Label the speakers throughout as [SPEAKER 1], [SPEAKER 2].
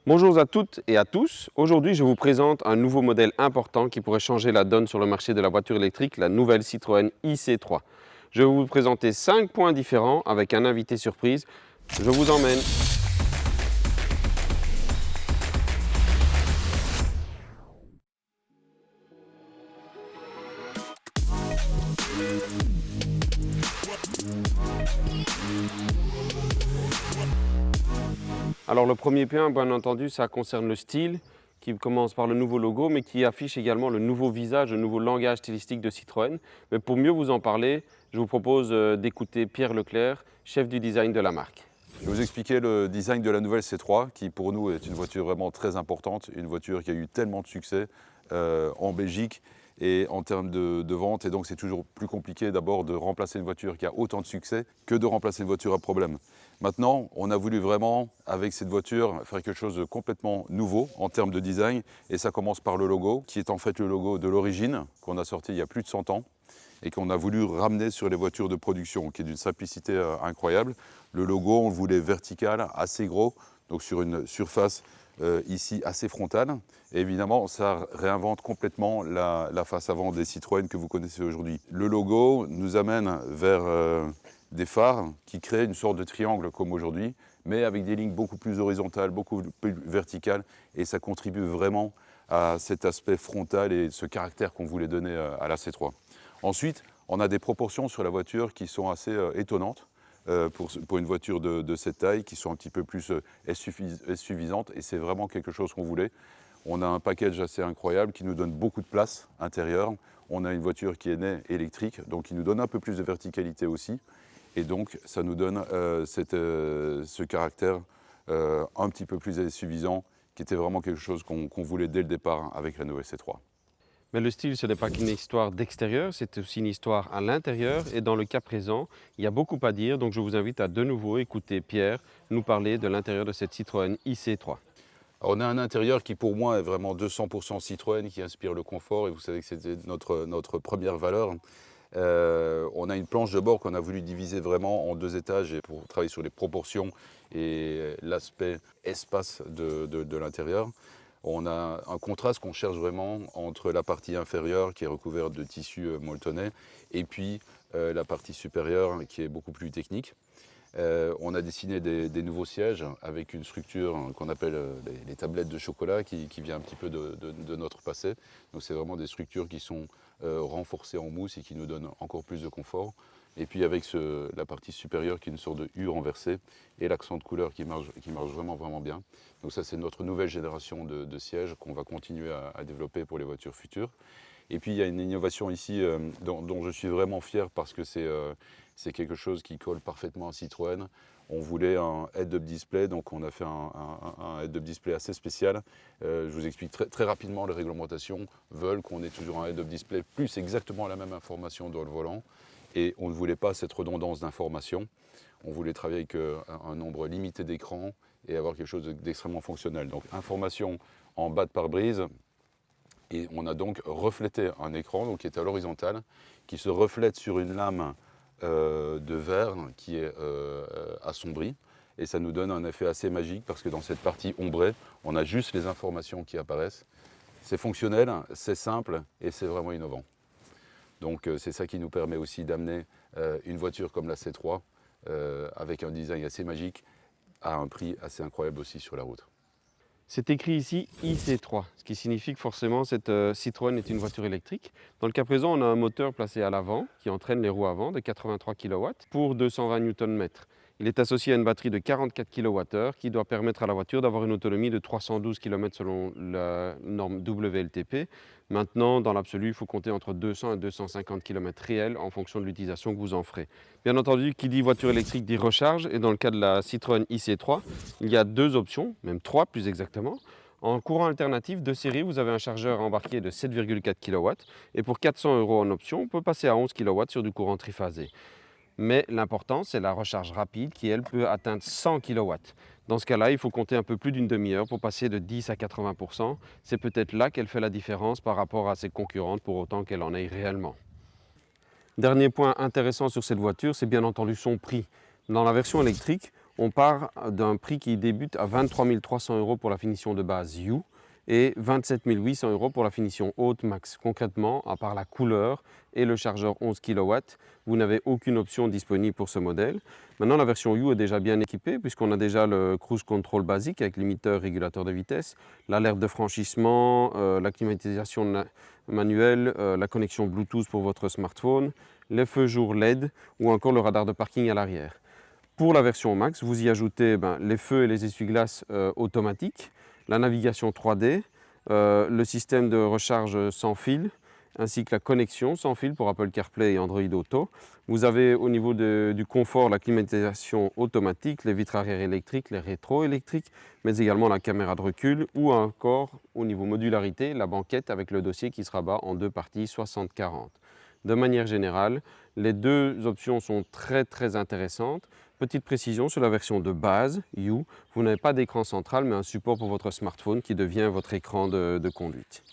[SPEAKER 1] Bonjour à toutes et à tous. Aujourd'hui, je vous présente un nouveau modèle important qui pourrait changer la donne sur le marché de la voiture électrique, la nouvelle Citroën IC3. Je vais vous présenter 5 points différents avec un invité surprise. Je vous emmène. Alors le premier point, bien entendu, ça concerne le style, qui commence par le nouveau logo, mais qui affiche également le nouveau visage, le nouveau langage stylistique de Citroën. Mais pour mieux vous en parler, je vous propose d'écouter Pierre Leclerc, chef du design de la marque.
[SPEAKER 2] Je vais vous expliquer le design de la nouvelle C3, qui pour nous est une voiture vraiment très importante, une voiture qui a eu tellement de succès en Belgique et en termes de vente. Et donc c'est toujours plus compliqué d'abord de remplacer une voiture qui a autant de succès que de remplacer une voiture à problème. Maintenant, on a voulu vraiment, avec cette voiture, faire quelque chose de complètement nouveau en termes de design. Et ça commence par le logo, qui est en fait le logo de l'origine, qu'on a sorti il y a plus de 100 ans et qu'on a voulu ramener sur les voitures de production, qui est d'une simplicité incroyable. Le logo, on le voulait vertical, assez gros, donc sur une surface ici assez frontale. Et évidemment, ça réinvente complètement la face avant des Citroën que vous connaissez aujourd'hui. Le logo nous amène vers des phares qui créent une sorte de triangle comme aujourd'hui, mais avec des lignes beaucoup plus horizontales, beaucoup plus verticales, et ça contribue vraiment à cet aspect frontal et ce caractère qu'on voulait donner à la C3. Ensuite, on a des proportions sur la voiture qui sont assez étonnantes pour une voiture de cette taille, qui sont un petit peu plus suffisantes, et c'est vraiment quelque chose qu'on voulait. On a un package assez incroyable qui nous donne beaucoup de place intérieure. On a une voiture qui est née électrique, donc qui nous donne un peu plus de verticalité aussi. Et donc, ça nous donne ce caractère un petit peu plus suffisant, qui était vraiment quelque chose qu'on voulait dès le départ avec la nouvelle C3.
[SPEAKER 1] Mais le style, ce n'est pas qu'une histoire d'extérieur, c'est aussi une histoire à l'intérieur. Et dans le cas présent, il y a beaucoup à dire. Donc je vous invite à de nouveau écouter Pierre nous parler de l'intérieur de cette Citroën IC3.
[SPEAKER 2] Alors, on a un intérieur qui pour moi est vraiment 200% Citroën, qui inspire le confort, et vous savez que c'était notre première valeur. On a une planche de bord qu'on a voulu diviser vraiment en 2 étages pour travailler sur les proportions et l'aspect espace de l'intérieur. On a un contraste qu'on cherche vraiment entre la partie inférieure qui est recouverte de tissu molletonné et puis la partie supérieure qui est beaucoup plus technique. On a dessiné des nouveaux sièges avec une structure qu'on appelle les tablettes de chocolat qui vient un petit peu de notre passé. Donc c'est vraiment des structures qui sont renforcées en mousse et qui nous donnent encore plus de confort. Et puis avec la partie supérieure qui est une sorte de U renversée et l'accent de couleur qui marche vraiment bien. Donc ça c'est notre nouvelle génération de sièges qu'on va continuer à développer pour les voitures futures. Et puis il y a une innovation ici dont je suis vraiment fier parce que c'est quelque chose qui colle parfaitement à Citroën. On voulait un head-up display, donc on a fait un head-up display assez spécial. Je vous explique très rapidement, les réglementations veulent qu'on ait toujours un head-up display plus exactement la même information dans le volant. Et on ne voulait pas cette redondance d'informations. On voulait travailler avec un nombre limité d'écrans et avoir quelque chose d'extrêmement fonctionnel. Donc information en bas de pare-brise. Et on a donc reflété un écran donc, qui est à l'horizontale, qui se reflète sur une lame de verre qui est assombrie. Et ça nous donne un effet assez magique parce que dans cette partie ombrée, on a juste les informations qui apparaissent. C'est fonctionnel, c'est simple et c'est vraiment innovant. Donc c'est ça qui nous permet aussi d'amener une voiture comme la C3 avec un design assez magique à un prix assez incroyable aussi sur la route.
[SPEAKER 1] C'est écrit ici IC3, ce qui signifie que forcément cette Citroën est une voiture électrique. Dans le cas présent, on a un moteur placé à l'avant qui entraîne les roues avant de 83 kW pour 220 Nm. Il est associé à une batterie de 44 kWh qui doit permettre à la voiture d'avoir une autonomie de 312 km selon la norme WLTP. Maintenant, dans l'absolu, il faut compter entre 200 et 250 km réels en fonction de l'utilisation que vous en ferez. Bien entendu, qui dit voiture électrique dit recharge, et dans le cas de la Citroën IC3, il y a 2 options, même 3 plus exactement. En courant alternatif de série, vous avez un chargeur embarqué de 7,4 kW, et pour 400 € en option, on peut passer à 11 kW sur du courant triphasé. Mais l'important, c'est la recharge rapide qui, elle, peut atteindre 100 kW. Dans ce cas-là, il faut compter un peu plus d'une demi-heure pour passer de 10 à 80%. C'est peut-être là qu'elle fait la différence par rapport à ses concurrentes, pour autant qu'elle en ait réellement. Dernier point intéressant sur cette voiture, c'est bien entendu son prix. Dans la version électrique, On part d'un prix qui débute à 23 300 € pour la finition de base U et 27 800 € pour la finition haute max. Concrètement, à part la couleur et le chargeur 11 kW, vous n'avez aucune option disponible pour ce modèle. Maintenant, la version U est déjà bien équipée puisqu'on a déjà le cruise control basique avec limiteur, régulateur de vitesse, l'alerte de franchissement, la climatisation manuelle, la connexion Bluetooth pour votre smartphone, les feux jour LED ou encore le radar de parking à l'arrière. Pour la version Max, vous y ajoutez les feux et les essuie-glaces automatiques, la navigation 3D, le système de recharge sans fil, ainsi que la connexion sans fil pour Apple CarPlay et Android Auto. Vous avez au niveau du confort la climatisation automatique, les vitres arrière électriques, les rétros électriques, mais également la caméra de recul ou encore au niveau modularité, la banquette avec le dossier qui se rabat en 2 parties 60-40. De manière générale, les deux options sont très intéressantes. Petite précision sur la version de base, U, vous n'avez pas d'écran central mais un support pour votre smartphone qui devient votre écran de conduite.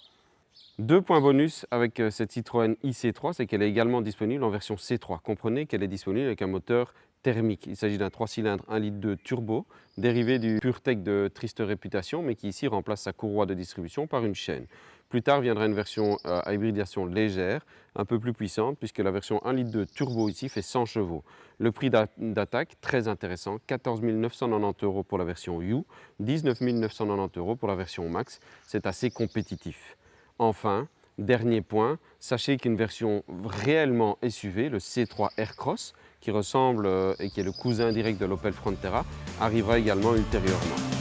[SPEAKER 1] Deux points bonus avec cette Citroën IC3, c'est qu'elle est également disponible en version C3. Comprenez qu'elle est disponible avec un moteur thermique. Il s'agit d'un 3 cylindres 1,2 litre turbo, dérivé du PureTech de triste réputation, mais qui ici remplace sa courroie de distribution par une chaîne. Plus tard viendra une version à hybridation légère, un peu plus puissante, puisque la version 1,2 litre turbo ici fait 100 chevaux. Le prix d'attaque, très intéressant, 14 990 € pour la version U, 19 990 € pour la version Max. C'est assez compétitif. Enfin, dernier point, sachez qu'une version réellement SUV, le C3 Aircross, qui ressemble et qui est le cousin direct de l'Opel Frontera, arrivera également ultérieurement.